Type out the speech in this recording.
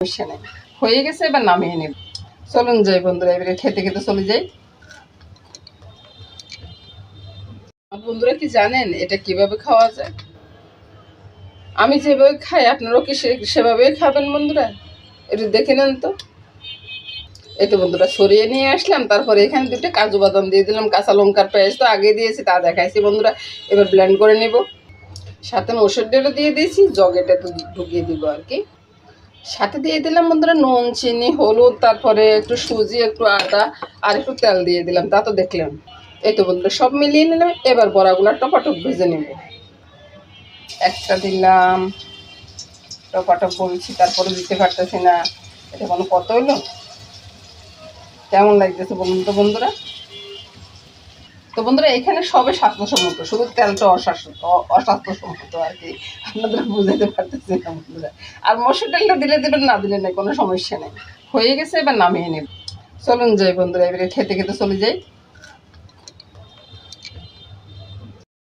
সমস্যা নেই, হয়ে গেছে, এবার নামিয়ে নেব। চলুন যাই বন্ধুরা, এবারে খেতে খেতে চলে যাই। বন্ধুরা কি জানেন এটা কিভাবে খাওয়া যায়? আমি যেভাবে খাই আপনারাও কি সেভাবেই খাবেন বন্ধুরা? একটু দেখে নেন তো। এই তো বন্ধুরা সরিয়ে নিয়ে আসলাম, তারপরে এখানে দুটো কাজু বাদাম দিয়ে দিলাম, কাঁচা লঙ্কার পেস্ট তো আগে দিয়েছি, তা দেখাইছি বন্ধুরা। এবার ব্লেন্ড করে নেব। সাথে মসুর ডালও দিয়ে দিয়েছি, জগেটা তো ঢুকিয়ে দিব আর কি। সাথে দিয়ে দিলাম বন্ধুরা নুন, চিনি, হলুদ, তারপরে একটু সুজি, একটু আটা আর একটু তেল দিয়ে দিলাম, তা তো দেখলাম। এই তো বন্ধুরা সব মিলিয়ে নিলাম। এবার বড়াগুলো টপাটপ ভেজে নেব। একটা দিলাম, টপাটপ বলছি, তারপরে দিতে পারতেছি না। এটা কোনো কত হইলো? কেমন লাগতেছে বলুন তো বন্ধুরা? তো বন্ধুরা এখানে সবে স্বাস্থ্যসম্মত, শুধু তেলটা অস্বাস্থ্যসম্মত আর কি, আপনাদের বুঝাতে পারতেছি না বন্ধুরা। আর মসুর ডালটা দিলে দেবেন, না দিলে নেই, কোনো সমস্যা নেই। হয়ে গেছে, এবার নামিয়ে নেব। চলুন যাই বন্ধুরা, এবারে খেতে খেতে চলে যাই।